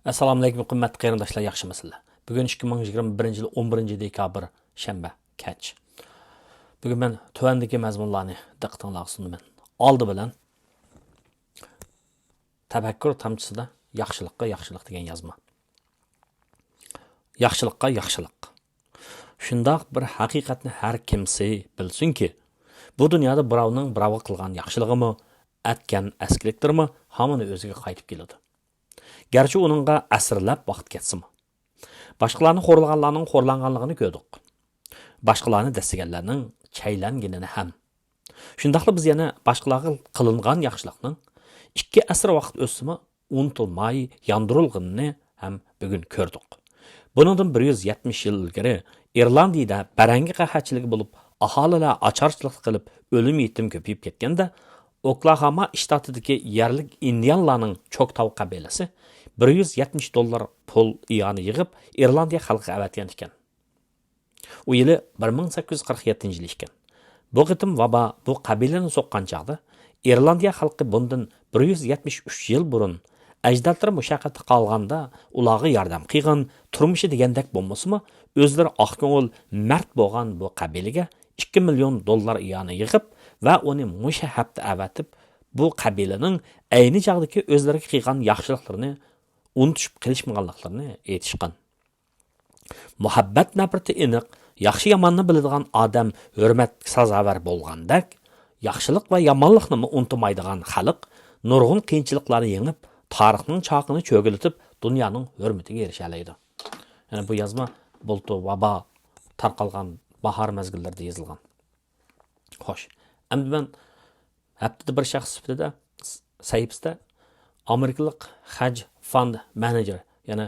Assalomu alaykum qimmatli qarindoshlar, yaxshimisizlar? Bugun 2021 yil 11 dekabr shanba kech. Bugun men tuvandagi mazmunlarni diqqatingizga sundaman. Oldi bilan tafakkur tamchisida yaxshilik degan yozma. Yaxshilik. Shundoq bir haqiqatni har kimsi bilsinki, bu dunyoda birovning birovga qilgan yaxshiligimi, atgan askilikdirmi, hamini o'ziga qaytib keladi. Gerçi onunğa əsrləb vaxt keçsimi. Başqalarını xorlaganlarning xorlanganligini gördük. Başqalarını dəstəgənlərinin çəylənginini həm. Şundaqla biz yana başqalarga qılınğan yaxşılıqның 2 əsr vaxt ötsimi unutulmay yandırılğını həm bugün gördük. Bunundan 170 yıl ilgari İrlandiyada bərəngi qahatçılıq olub, ahalilar açarçılıq qılıb ölüm yetim köpüyüb ketgəndə Oklahoma ştatidagi yerlik indianlarning Choctaw qabilasi $170 pul iyoni yig'ib Irlandiya xalqiga avatgan ekan. U yili 1847 yil ekan. Bu qitim ۋابا bu qabilani so'qqan chaqda Irlandiya xalqi bundan 173 yil burun ajdodlar mushaqqatda qolganda ularga yordam qilgan, turmushi degandek bo'lmasmi, o'zlari oqko'ngil mard bo'lgan bu qabilaga $2 million iyoni yig'ib va uni mushahabda avatib bu qabilaning ayni chaqdagi o'zlariga qilgan yaxshiliklarini unutib qilishmaganliklarini aytishgan. Muhabbat nafrati aniq, yaxshi yomonni biladigan odam hurmat sazovar bo'lgandek, yaxshilik va yomonlikni unutmaydigan xalq nurg'un qiyinchiliklarni yengib, tarixning chaqini cho'gilitib, dunyoning hurmatiga erisha oladi. Ya'ni bu yozma bultu ۋابا tarqalgan bahar mezgillarida yozilgan. Xo'sh, endi men haftada bir shaxs sifatida sayfisda Amerikalik haj fund manager, ya'ni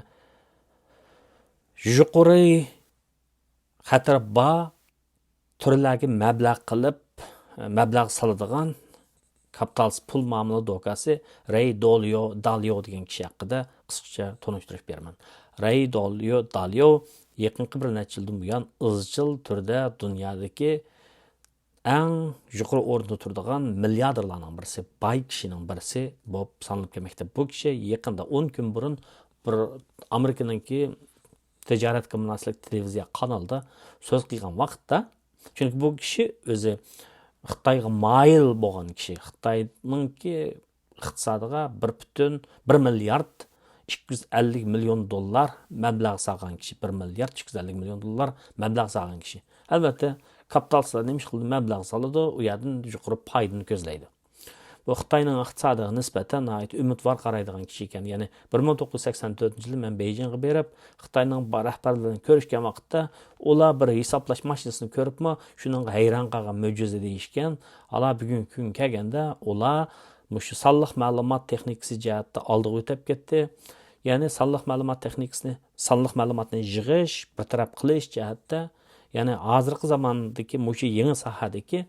yuqori xatar ba turlarga mablag' soladigan kapitalist pul muomala do'kasi Ray Dalio degan kishi haqida qisqacha tunishtirish beraman. Ray Dalio yaqinqi bir necha yildan buyon izchil turda dunyodagi eng yuqori o'rinda turadigan milliarderlarning birisi, boy kishining birisi bo'lib sanalib kelmoqda. Bu kishi yaqinda 10 kun burun bir Amerikaningki tijoratga munosib televiziya kanalida so'z qilgan vaqtda, chunki bu kishi o'zi Xitoyga moyil bo'lgan kishi, Xitoyningki iqtisodiga 1 milliard 250 million dollar mablag' solgan kishi, 1 milliard 250 million dollar mablag' solgan kishi. Albatta kapitalistlar nima qildi? Mablag' soladi, u yerdan yuqori foydani ko'zlaydi. Bu Xitoyning iqtisodiga nisbatan umidvor qaraydigan kishi ekan. Ya'ni 1984-yilda men Beijingga berib, Xitoyning rahbarlarini ko'rishgan vaqtda ular bir hisoblash mashinasini ko'ribmi, shuning hayron qolgan mo'jiza deyishgan. Hala bugungi kun kelganda ular mushu sonliq ma'lumot texnikasi jihatda oldiga o'tib ketdi. Ya'ni sonliq ma'lumotni yig'ish, bartaraf qilish jihatda, ya'ni hozirgi zamondagi mushu yangi sohadagi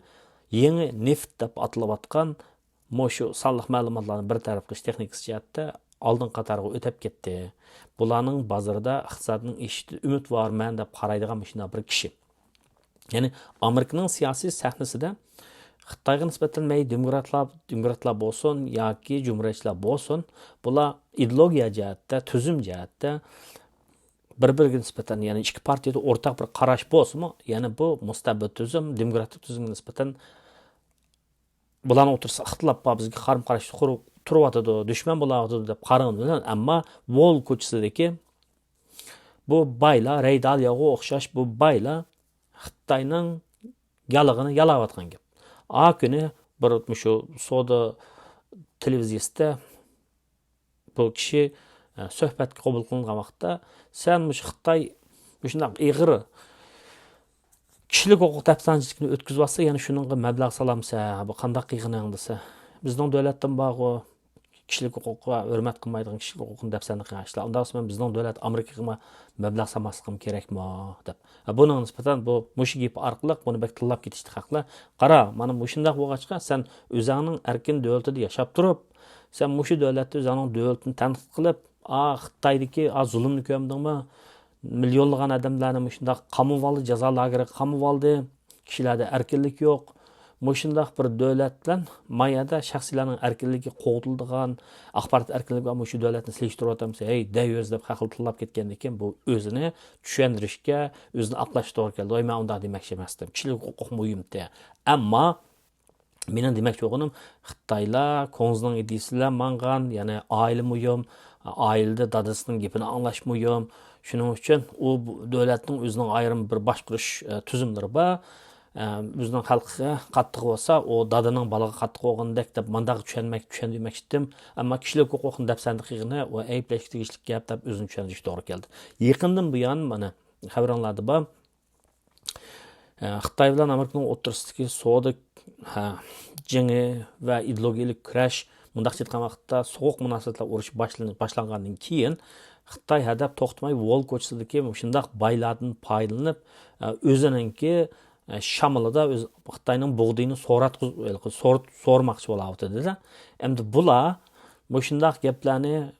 yangi neft deb atalib mushu sonliq ma'lumotlarni bartaraf qilish texnikasi jihatda oldin qatorga o'tib ketdi. Bularning bozorda iqtisodning eshitdi umidvorman deb qaraydigan shunday bir kishi. Ya'ni Amerikaning siyosiy sahnasida Xitoyga nisbatan demokratlar bo'lsin yoki jumhuriyatchilar bo'lsin, bular ideologiya jihatda, tuzum jihatda bir-biriga nisbatan, ya'ni ikki partiyada o'rtaq bir qarash bo'lsa-mu, ya'ni bu mustabid tuzum, demokratik tuzumga nisbatan bularni o'tirsa ixtilof bor, bizga qaram-qarash turyotidi, dushman bo'layotidi deb qaragan, ammo Wall ko'chasidagi bu baylar, Ray Dalioga o'xshash bu baylar Xitoyning yalig'ini yalayotgan gap. Kuni bir shu Soda televiziyasida bu kishi suhbatga qabul qilingan vaqtda, sen Xitoy shunday ig'ir kishilik huquq tafsirchilikni o'tkazyapsa, ya'ni shuningga mablag' solamsa, bu qanday qiyg'ining desa, bizning davlatdan bog'i kishilik huquqqa hurmat qilmaydigan kishilik huquqini tafsirni qilishlar. Undan so'ng bizning davlat Amerikaga mablag' solmasligim kerakmi deb. Buning nisbatan bu mush gap orqali buni bek tillab ketishdi haqla. Qara, mana bu shunday bo'lg'achqa sen o'zingning erkin davlatida yashab turib, sen mushu davlatda o'zingning davlatini tanqid qilib, Xitoydagi zulmni ko'mdingmi? Milyonlagan odamlarni shunday qamoqoldi, jazo lageriga qamoqoldi. Kishilarda erkinlik yo'q. Мошындақ бір дөләт білән майада шәхсиләрнең әркінлігі қоғытылдыған, ақпарат әркінлігі мұшы дөләтін селештіріп атамыз, дәйөз деп қақыл тыллап кеткен екен, бұл өзіні түшендірішке, өзіні ақлашты ор келді. Ой, мен онда демекші еместім. Кішілік құқық мұйымды. Әмма менің демекші оғыным Қытайла, Коңыздың идейсілер маңған, яғни айлы мұйым, айлды дадысының кепini аңлаш мұйым. Шының үшін, о дөләттің өзінің айрым бір башқұрыш түзімдері ба, өзінің халқыға қаттығы болса, о дадының балаға қаттығы оғындек деп мандағы түшендемек іштім. Әмі кішілік оқуқын деп сәндіқиғіне о әйпләшті кешілік кеп деп өзінің түшендіш doğru келді. Екіндім бұян, мені қабыранлады ба, Қытай білән Американың отырыстығы соғды жеңі вә идеологиялық күрәш, мұндақ жеткен вақытта соғық мұнасатлар ұрышы башланғаннан кейін, Қытай әдәп тоқтымай ол көшсіздіке мұшындақ байладың пайдаланып, өзініңке Шамылыда өз Қытайның бұғдайını сормақшы болауыды деді. Әмді бұла, мұшындақ кепләні,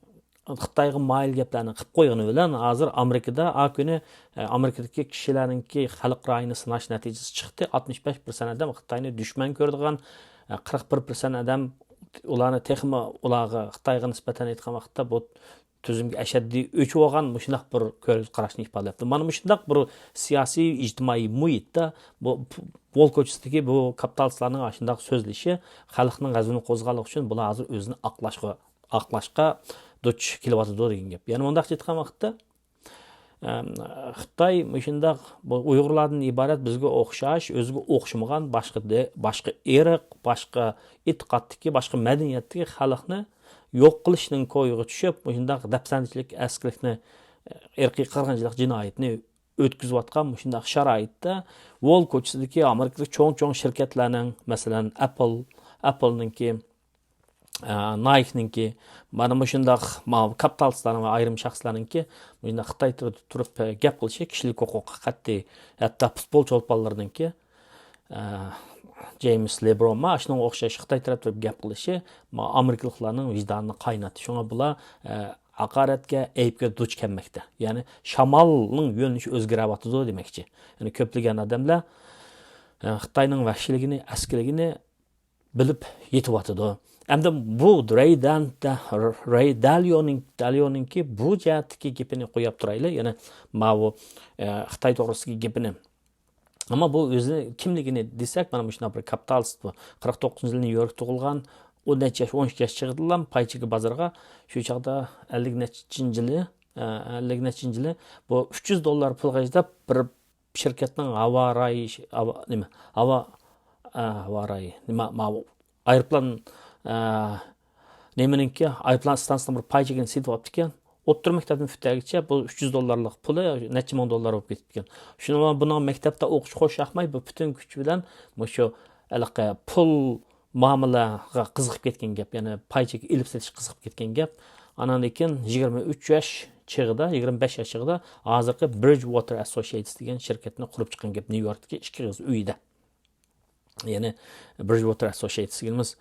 Қытайғы майыл кепләні қып қойғыны өлән, азыр Америкада, күні Америкадaki кішілерінке халық райыны сынаш нәтижесі шықты. 65% адам Қытайны дүшмен көрдіған, 41% адам оланы текімі олағы Қытайға ниспетен еткен вақытта бұл түзімге әшәдді өчі оған мұшындақ бір көріз қарашын ипадалап. Мана мұшындақ бір сияси, ижтимai мұйытта бол көчістіге бұл капиталистларның ашындақ сөзліші халықның ғазуын қозғалық үшін бұл азыр өзіні ақлашқа доч келіваты деген кеп. Яны мұндақ жеткен вақытта Қытай мұшындақ ұйғырлардың ибарат бізге оқшаш, өзіге оқшымыған башқы ерік, башқы итқаттыки, башқы мәдениеттіки халықны yo'q qilishning ko'yiga tushib, shundaq dafsandichilik, asklikni, irqiy qirg'inchilik jinoyatini o'tkazayotgan shundaq sharoitda Wall ko'chasidagi Amerikada cho'ng shirkatlarning, masalan, Apple'ninki, Nike'ninki, mana shundaq kapitalistlarning va ayrim shaxslarninki, shundaq Xitoy turib gap qilishi kishilik huquqqa qat'iy, hatto futbolchi o'lpanlarninki James Lebron maaşının oxşaş Xitay tərəf turib gap qilishi Amerikalıqlarning vicdanını qaynatdı. Şuna bula haqaratga, eyibga duch kelməkdə. Yəni şamalның yönünüşü özgərəvatıdır deməkçi. Yəni köplügən adamlar Xitayның vəhşiligini, əskiligini bilib yetivatıdır. Əmdə bu Ray Dalio'nunki bu cəhətdəki gepini qoyub turaylı. Yəni Xitay toğrısındakı gepini. Ama bu özü kimligini desek, bana müşüna bir kapitalist bu. 49 yılını New York'ta olgan, o neçə yaş, 12 yaş çıqdılar, payçıqı bazarga, şu çağda 50 neçinci yılı, bu $300 pul qaydab bir şirketinin ayırplan nemeninki, ayırplan stansından bir payçıqını setip alıb diken, Otur məktəbin füttəgicə bu $300 pulu neçə min dollar olub getibkən. Şunu buna məktəbdə oxuş xoş yaxmay bu bütün güç bilən şu pul muamələyə qızıq ketken gap, yəni payçıq ilib setiş qızıq ketken gap. Anan ekin 23 yaş çığıda, 25 yaş çığıda hazırki Bridgewater Associates degan şirketini qurub çıxan gap New York'daki 2 qız uyda. Yəni Bridgewater Associates deganimiz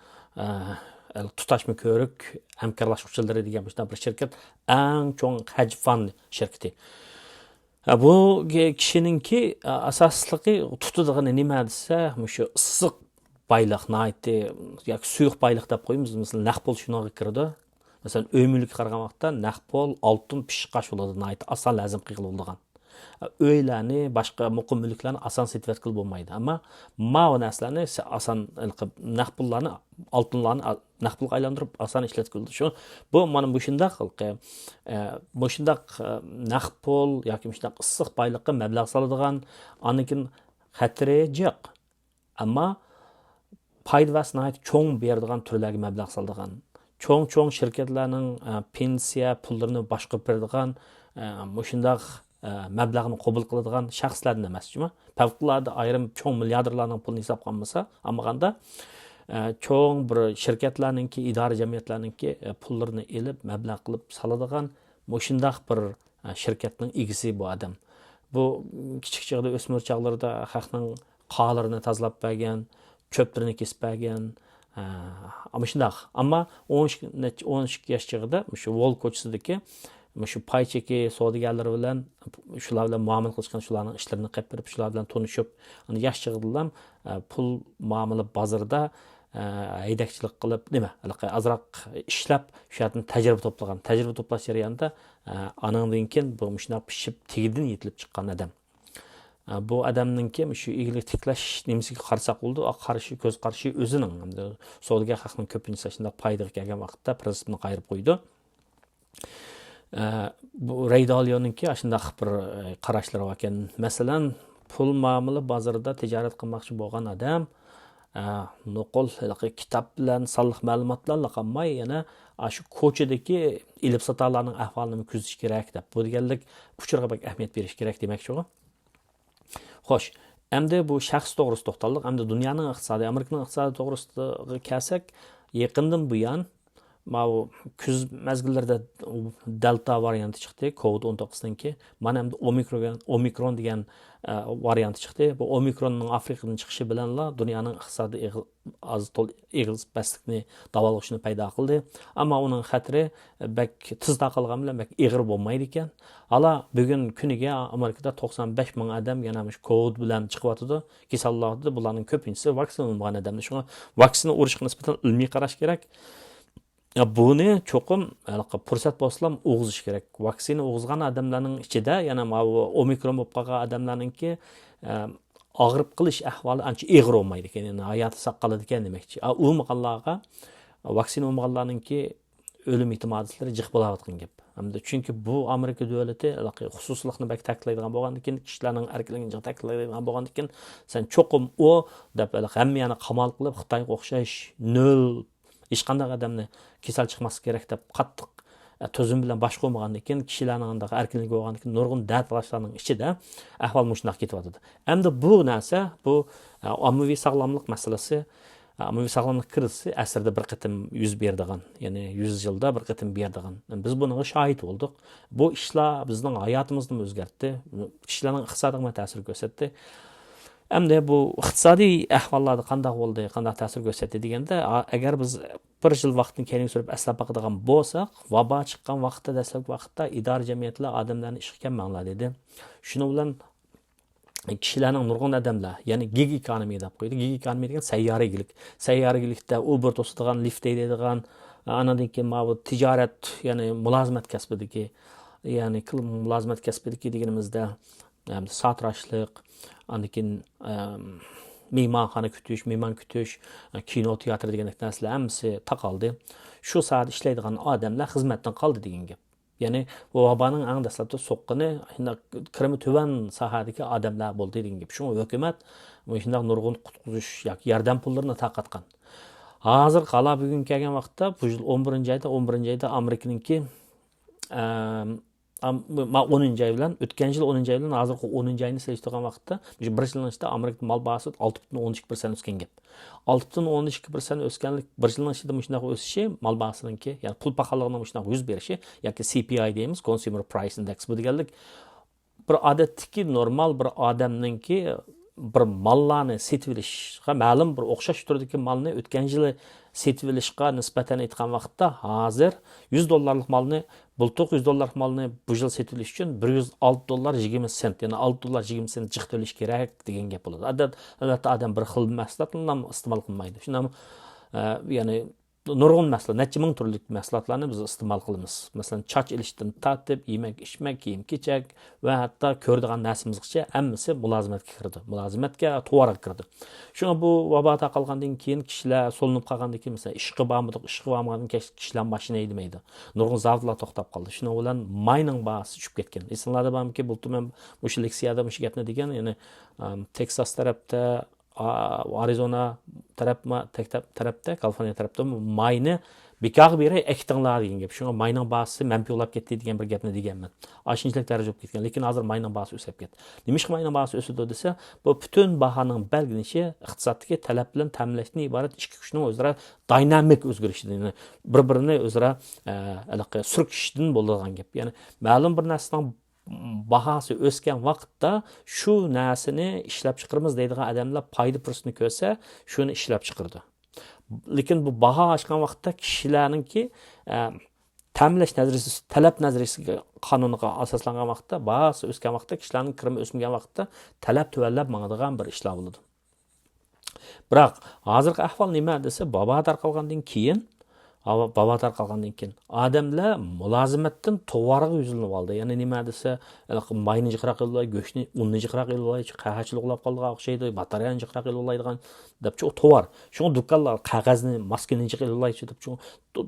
tutaşma körük, həmkarlaşıqçıları degan bir şirket, ən çoğun həcc fond şirketi. Bu kişininki asaslığı tutudığını nemədirsə, şu ısıq baylıq, yoki suyuq baylıq deb qoyumuz, mesela naqpol şunağa kirdi. Mesela ömürlük qarğan vaqtda naqpol, altın pişqaş oladı, asan lazım qıyılıldıgan. Öylərini, başqa muqim mülklərini asan setvet qılıb olmaydı. Amma o nəslərini asan naqpullarını, altınlarını naqpulqa aylandırıb asan işlət qıldı. Bu, mənim bu şundaq naqpul, yoki ısıq baylıqqa məbləğ salıdığan, anıkin xətiri cıq. Amma paydı və sinayət çoğun berdiğan türlərə məbləğ salıdığan, çoğun şirketlərinin pensiya pullarını başqa berdiğan, bu şundaq məbləğini qəbul qıladigan şəxslərdən emasmı? Fəvqəladə ayrım çoğ milyarderlarning pulini hesab qilmasa, amaqanda çoğ bir şirketlərninki, idari cəmiyyətlərninki pullarını elib, məbləğ qılıb saladigan şundaq bir şirketning egisi bu adam. Bu kichik chaqda o'smir chaqlarida xalqning qalarini tozalab bergan, çöplərini kesib bergan, amma shundaq. Amma 12 yosh chaqda shu Wall ko'chasidagi shu pay cheki savdogarlar bilan shular bilan muomala qilishgan, shularning ishlarini qilib berib, shular bilan tanishib, yosh chig'dilar pul muomala bozorida haydakchilik qilib, nima, azroq ishlab, shu yerdan tajriba to'plagan. Tajriba to'plash jarayonida anandan keyin bu shunday pishib tegidan yetilib chiqqan odam. Bu odamninki shu egilik tiklash nimasiga qarasak bo'ldi, qarashi ko'z qarashi o'zining savdogar haqning ko'pincha shunday foydaga kelgan vaqtda prinsipni qayirib qo'ydi. Bu Ray Dalio'ningki shunday bir qarashlari bor ekan. Masalan, pul muomala bozorida tijorat qilmoqchi bo'lgan odam nuqul kitob bilan sonliq ma'lumotlarla qolmay, yana shu ko'chadagi ilib sotarlarning ahvolini kuzatish kerak deb. Bu deganlik uchurga ahamiyat berish kerak demoqchi. Xo'sh, endi bu shaxs to'g'risida to'xtaldik. Endi dunyoning iqtisodiy, Amerikaning iqtisodiy to'g'risida kelsak, yaqindan buyon kuz mezgillarida delta varianti chiqdi, COVID-19dan keyin. Mana endi omikron degan varianti chiqdi. Bu omikronning Afrikadan chiqishi bilanla dunyoning iqtisodiy eg'iz-paslikni davolashni paydo qildi. Ammo uning xatri bak tiz taqilgan bilan bak ig'ir bo'lmaydi ekan. Hala bugun kuniga Amerikada 95 ming odam yana shu COVID bilan chiqyotdi. Kasallikda bularning ko'pinchisi vaksina olmagan odamlar. Shunga vaksina urishga nisbatan ilmiy qarash kerak. Buni cho'qim fursat bo'lsa o'g'izish kerak. Vaksina o'g'izgan odamlarning ichida yana omikron bo'lib qolgan odamlarningki og'rib qilish ahvoli ancha ig'ir bo'lmaydi ekan, ya'ni hayoti saqlanadi ekan demakchi. Olmaganlarga vaksina olmaganlarningki o'lim ehtimoliyatlari jiq bo'layotgan gap. Hamda chunki bu Amerika davlati xususlikni bak ta'kidlaydigan bo'lgandan keyin, kishilarning erkinligini ta'kidlaydigan bo'lgandan keyin, sen cho'qim o deb hammani qamal qilib Xitoyga o'xshash nol hech qanday odamni kasal chiqmaslik kerak deb qattiq to'zim bilan bosh qo'ymagandan keyin, kishilarning erkinligi bo'lgandan keyin nurg'un dardlarning ichida ahvol mushunday ketyapti. Endi bu narsa, bu ommaviy sog'lomlik masalasi, ommaviy sog'lomlik krizi asrda bir qatim yuz berdigan, ya'ni 100 yilda bir qatim berdigan. Biz bunga shohid bo'ldik. Bu ishlar bizning hayotimizni o'zgartdi, kishilarning iqtisodiga ta'sir ko'rsatdi. Endi bu iqtisodiy ahvollarda qanday bo'ldi, qanday ta'sir ko'rsatdi deganda, agar biz bir yil vaqtni keyin surib aslab baqadigan bo'lsak, ۋابا chiqqan vaqtda, dastlabki vaqtda idora jamiyatlar odamlarni ishga kelmanglar dedi. Shuni bilan kishilarning nurg'un odamlar, ya'ni gig economy deb qo'ydi. Gig economy degan sayyoragilik. Sayyoragilikda Uber to'sadigan, lift deydigan, anadan keyin tijorat, ya'ni mulozimat kasbidagi, ya'ni mulozimat kasbidagi deganimizda sotrashlik, andan keyin mehmonxona kutish, mehmon kutish, kino, teatr degan narsalar hammasi taqaldi. Shu soat ishlaydigan odamlar xizmatdan qoldi degan gap. Ya'ni bu vaboning eng dastlabki so'qqini kirimi tuvan sohadagi odamlar bo'ldi degan gap. Shunga hukumat shunday nurg'un qutqizish yoki yordam pullarini tarqatgan. Hozir qala bugun kelgan vaqtda bu yil 11-oyda Amerikaningki 10-oy bilan, o'tgan yil 10-oy bilan hozirgi 10-oyni solishtirgan vaqtda bir yilning ichida Amerika mal bahosi 6.12% o'sgan gap. 6.12% o'sganlik bir yilning ichida shunday o'sishi mal bahosiningki, ya'ni pul paxalligining shunday yuz berishi yoki CPI deymiz, Consumer Price Index bu deganlik bir odatdagi normal bir odamningki bir mallarni setib olishga, ma'lum bir o'xshash turdagi malni o'tgan yili setib olishga nisbatan aytgan vaqtda hozir $100 malni, bultuq $100 malni bu yil setib olish uchun $106.20, ya'ni $6.20 jiq to'lash kerak degan gap bo'ladi. Albatta odam bir xil mahsulotlarni iste'mol qilmaydi. Shundan ya'ni nurg'un mahsulot, necha ming turli mahsulotlarni biz iste'mol qilamiz. Masalan, choch ilishdan tortib, yemak-ichmak, kiyim-kechak va hatto ko'radigan narsamizgacha hammasi mulozimatga kirdi. Mulozimatga to'g'ri kirdi. Shunga bu vabo taqalgandan keyin kishilar so'linib qolgandan keyin, masalan, ishqi bormagan kishilar mashina haydamaydi. Nurg'un zavodlar to'xtab qoldi. Shuning bilan mayning bahosi tushib ketgan. Esinglarda bormi-ki, bu men o'sha leksiyada o'sha gapni degan, ya'ni Texas tarafda, Arizona tarafda, Kaliforniya tarafda mayni bekor beri ektinglar degan gap. Shunga mayning bahosi manfiylab ketdi degan bir gapni deganman. Ashunchalik daraja bo'lib ketgan, lekin hozir mayning bahosi o'sib ketdi. Nimishqa mayning bahosi o'sdi desa, bu butun bahoning belgilanishi iqtisoddagi talab bilan ta'minlashdan iborat ichki kuchning o'zaro dinamik o'zgarishidan, ya'ni bir-birini o'zaro surkishdan bo'ladigan gap. Ya'ni ma'lum bir narsaning bahosi o'sgan vaqtda shu narsani ishlab chiqaramiz deydigan odamlar foyda fursatini ko'rsa, shuni ishlab chiqardi. Lekin bu baho oshgan vaqtda kishilarningki ta'minlash nazariyasi, talab nazariyasiga qonuniga asoslangan vaqtda, bahasi o'sgan vaqtda, kishilarning kirimi o'smagan vaqtda talab tuvallab mangadigan bir ishlar bo'ladi. Biroq hozirgi ahvol nima desa, bobo tarqalgandan keyin odamlar mulozimatdan to'g'riga yuzilinib oldi. Ya'ni nima desa, mayni jiqroq qilib, go'shtni unni jiqroq qilib, qahachilik uxlab qolgan o'xshaydi, batareyani jiqroq qilib oladigan deb to'g'ri. Shunga do'konlar qog'ozni, maskani jiqib oladi deb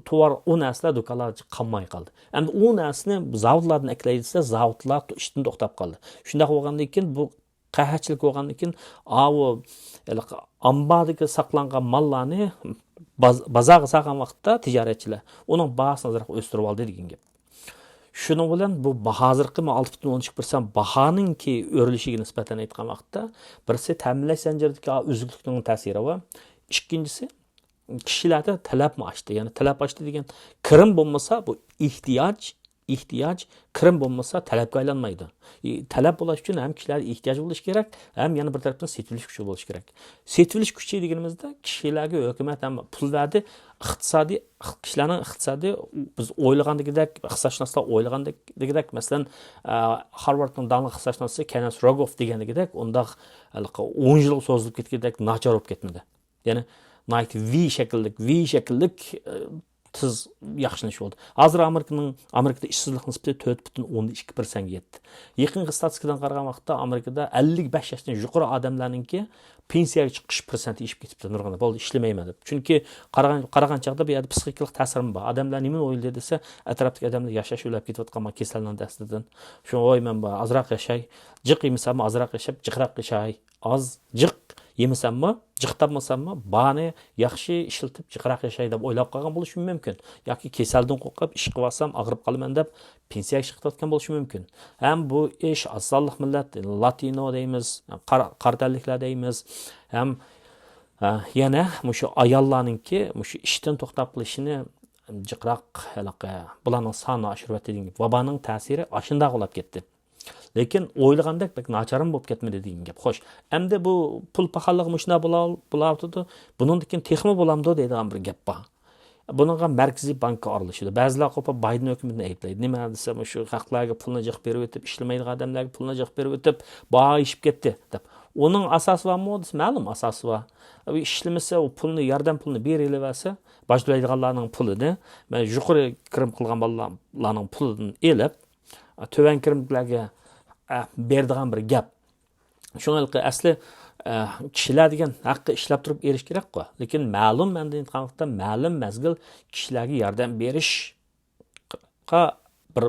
to'g'ri u narsalar do'konlar qolmay qoldi. Endi u narsani zavodlardan eklaydisə, zavodlar ishdan to'xtab qoldi. Shunday bo'lgandan keyin bu qahachilik bo'lgandan keyin ambadagi saqlangan mallarni bozorga salgan vaqtda tijoratchilar uning bahosini azroq o'stirib oldi degan gap. Shuning bilan bu hozirgi 6.13% bahoninki o'rilishiga nisbatan aytgan vaqtda birisi ta'minlash zanjiridagi uzuklikning ta'siri va ikkinchisi kishilarda talabni oshdi. Ya'ni talab oshdi degan kirim bo'lmasa bu ehtiyoj kirim bo'lmasa talabga aylanmaydi. Talab bo'lish uchun ham kishilar ehtiyoj bo'lishi kerak, ham yana bir tarafdan setilish kuchi bo'lishi kerak. Setilish kuchi deganimizda kishilarga hukumat ham pul berdi, iqtisodiy kishilarning iqtisodiy biz o'ylagandagidek, iqtisodshunoslar o'ylagandagidek, masalan, Harvardning davlat iqtisodshunosi Kenneth Rogoff deganligidek, unda 10 yil so'zilib ketgandek nachar bo'lib ketmadi. Ya'ni V shakllik tez yaxshilanish oldu. Hozir Amerikada ishsizlik nisbati 4.2% ga yetdi. Yaqinqi statistikadan qaragan vaqtda Amerikada 55 yoshdan yuqori odamlarningki pensiyaga chiqish prosenti ishib ketibdi. Nurg'ana bo'ldi, ishlamayman deb. Chunki qaragan chaqda bu yerda psixikalik ta'sirim bor. Odamlar nima o'ylaydi desa, atrofdagi odamlar yashash o'ylab ketayotgan kasallarning dastidan. Shuni o'yman bor, azroq yashay, jiq yemasam azroq yashab, jiqroq yashay, oz jiq yemasammi, jiqtabmasammi, bani yaxshi ishiltib jiqroq yashay deb o'ylab qolgan bo'lishi mumkin. Yoki kasaldan qo'rqib ish qilib olsam, og'rib qolaman deb pensiyaga chiqayotgan bo'lishi mumkin. Ham bu ish asonlik millat, latino deymiz, qartalliklar deymiz. Ham yana mushu ayollarningki mushu ishdan to'xtab qolishini jiqroq bularning soni oshirib degan vaboning ta'siri ashunda qolib ketdi. Lekin o'ylagandek bek nacharim bo'lib ketmadi degan gap. Xo'sh, endi bu pul paxalligi mushuna bo'lardi. Bundan keyin texmi bo'lamdi deydigan bir gap bor. Buningga Markaziy bank aralashadi. Ba'zilar qo'pib Bayden hukumatini ayblaydi. Nima desa, shu xalqlarga pulni jiq berib o'tib, ishlamaydigan odamlarga pulni jiq berib o'tib, boyishib ketdi deb. Uning asosi bormi? Ma'lum asosi bor. Ishlamasa, u pulni, yordam pulni berilaversa, boshlaydiganlarning pulini, men yuqori kirim qilgan bolalarning pulidan elib, töven kirimlarga berdigan bir gap. Shuningdek asli kishilar degan haqqi ishlab turib erish kerak-ku. Lekin ma'lum menda aytganlikda ma'lum mazgil kishilarga yordam berishga bir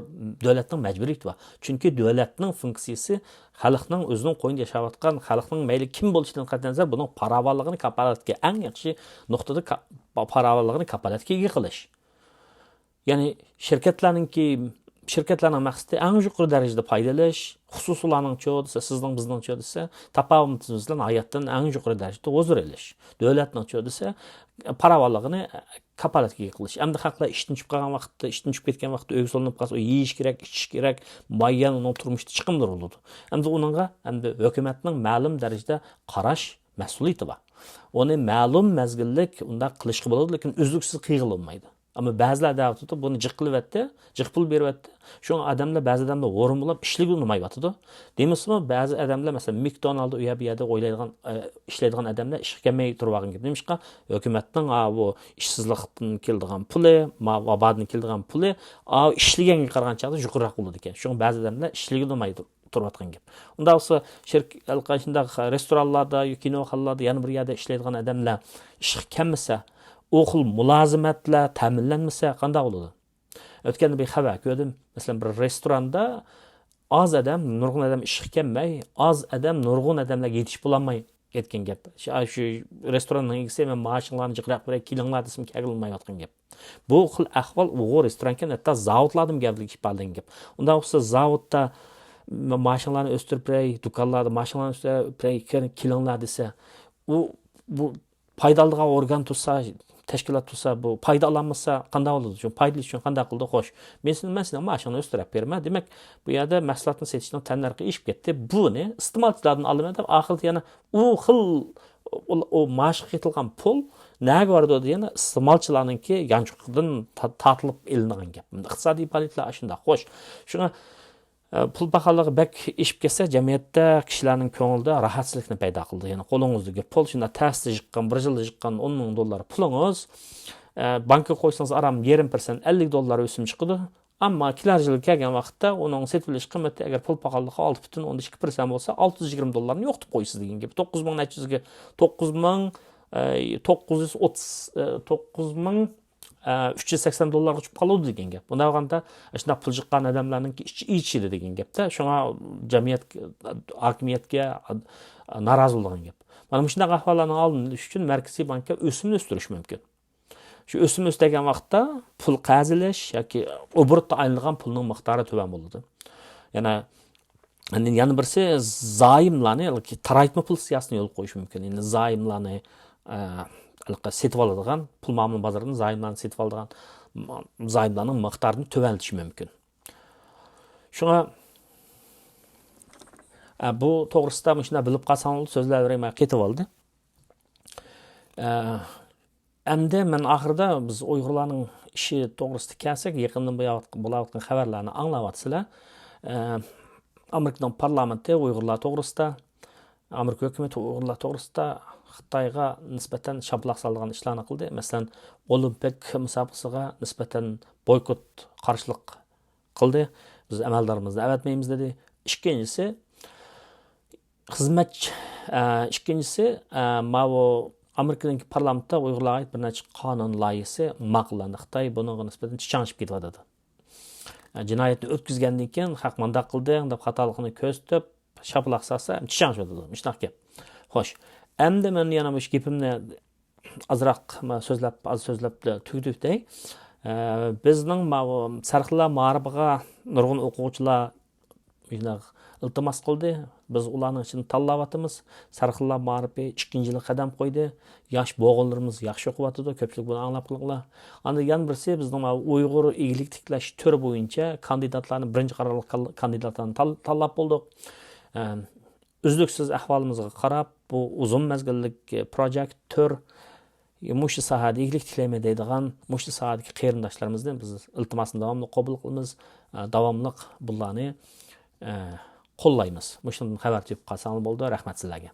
davlatning majburiyati bor. Chunki davlatning funksiyasi xalqning o'zining qo'yinda yashayotgan xalqning mayli kim bo'lishidan qat'iy nazar buning farovonligini kapolatga eng yaxshi nuqtada farovonligini kapolatga ega qilish. Ya'ni shirkatlarning maqsadi eng yuqori darajada foydalash, xususlarning cho'disa, sizning bizning cho'disa, tafovutimiz bilan hayotdan eng yuqori darajada o'zir elish. Davlatning cho'disa, farovonligini kapolatga qilish. Endi xalqlar ishdan chiqib qolgan vaqtda, ishdan chiqib ketgan vaqtda o'y solinib qolsa, yeyish kerak, ichish kerak, muayyan uning turmushda chiqimlar bo'ladi. Endi uningga endi hukumatning ma'lum darajada qarash mas'uliyati bor. Uni ma'lum mazgillik unda qilishga bo'ladi, lekin uzluksiz qiyilolmaydi. Ama ba'zilar davlatda buni jiq qilyapti, jiq pul beryapti. Shunga odamlar ba'zi odamlar o'rin bo'lib ishlik olmayapti. Deymizmi, ba'zi odamlar masalan McDonald's u yerda o'ylaydigan, ishlaydigan odamlar ishga kelmay turib gap. Nemishqa hukumatning bu ishsizlikdan keladigan puli, vabodan keladigan puli, ishlaganga qaragancha yuqoriroq bo'ladi ekan. Shunga ba'zi odamlar ishlik olmaydi. Turvatgan gap. Unda olsa shunday restoranlarda, kinoxonalarda, yana bir yerda ishlaydigan odamlar ishga kelmasa, o xil mulozimatlar ta'minlanmasa qanday bo'ladi? O'tganda bir xabar ko'rdim. Masalan, bir restoranda oz odam, nurg'un odam ishga kelmay, oz odam, nurg'un odamlarga yetishib bo'lolmay ketgan gap. Shu restoranning egasi men maoshinglarni jiqraq beray, kelinglar desam kelolmayotgan gap. Bu xil ahvol o'g'ir restoranga hatto zavodlardan gaplik ifodalangan gap. Unda o'xsa zavodda maoshinglarni o'stirib beray, do'konlarda maoshinglarni o'stirib beray, kelinglar desa, bu foydaligan organ tutsa, tashkilot tutsa, bu foyda olmasa qanday bo'ladi? Shu foydali uchun qanday qildi? Xo'sh, men sizning mashina o'stirib berma. Demak, bu yerda mahsulotni sotishning tannarxi ishib ketdi. Buni iste'molchilardan olaman deb, oxirida yana u xil o maaşqa ketilgan pul Nəyə vardı degəndə iste'molchilarninki yanchukdan tatılıb elinadigan gap. İqtisodiy politika shunda. Xo'sh, shunga pul paxalligi bak ishib ketsa, jamiyatda kishilarning ko'nglida rohatsizlikni paydo qildi. Ya'ni qo'lingizdagi pul shunda ta'sida chiqqan, 1 yilda chiqqan 10 ming dollar pulingiz bankka qo'ysangiz aram 0,5% 50 dollar o'sim chiqadi. Ammo kelar yil kelgan vaqtda uning setilish qiymati agar pul paxalligi 6,2% bo'lsa, 620 dollarni yo'qitib qo'ysiz degan gap. 9,800 ga 9,380 dollarga tushib qoladi degan gap. Bunda olganda shunday pul chiqqan odamlarning ichida degan gapda, shunga jamiyat hokimiyatga norozi bo'lgan gap. Mana shunday ahvollarning oldini olish uchun Markaziy bankka o'simni o'stirish mumkin. Shu o'sim o'stirgan vaqtda pul qazilish yoki obrutda aylangan pulning miqdori tuban bo'ladi. Yana birisi zoimlarni yoki taraytma pul siyosatini yo'l qo'yish mumkin. Endi zoimlarni setib oladigan pul muomala bozoridan zoimlarni setib oladigan zoimlarning miqdorini tubanlatish mumkin. Shunga bu to'g'risida shunday bilib qolsangiz so'zlarim ketib oldi. Endi men oxirida biz Uyg'urlarning ishi to'g'risida kelsak, yaqindan bo'layotgan xabarlarni anglayapsizlar. Amerikaning parlamenti Uyg'urlar to'g'risida, Amerika hukumati Uyg'urlar to'g'risida Xitoyga nisbatan shablaq solgan ishlarni qildi. Masalan, Olimpik musobaqasiga nisbatan boykot qarshilik qildi. Biz amaldorimizni avatmaymiz dedi. Ikkinchisi mavo Amerikaning parlamentida Uyg'urlarga oid bir necha qonun loyihasi ma'qullandi. Xitoy bunga nisbatan chiqanishib ketadi. Jinoyatni o'tkazgandan keyin haq mandaq qildi deb xatoligini ko'rsatib, shablaq solsa, chiqanishib ketadi. Shunaqa gap. Xo'sh, endi men yana bu gapimni azroq so'zlab tugdikday. Bizning sarxillar ma'arifiga nurg'un o'quvchilar iltimos qildi. Biz ularning ichini tanlayapmiz. Sarxillar ma'arifi 2-yil qadam qo'ydi. Yosh bo'g'inlarimiz yaxshi o'qiyotdi, ko'pchilik buni anglab qilinglar. Endi yana birisi bizning Uyg'ur egilik tiklash turi bo'yicha kandidatlarni birinchi qarorli kandidatlarni tanlab bo'ldik. Uzluksiz ahvolimizga qarab, bu uzun mezgillik projekt tur mushti sohada egilik tiklayman deydigan mushti sohadagi qarindoshlarimizni biz iltimosini davomli qabul qilamiz, davomli bularni qo'llaymiz. Mushundan xabar topib qolsangiz bo'ldi. Rahmat sizlarga.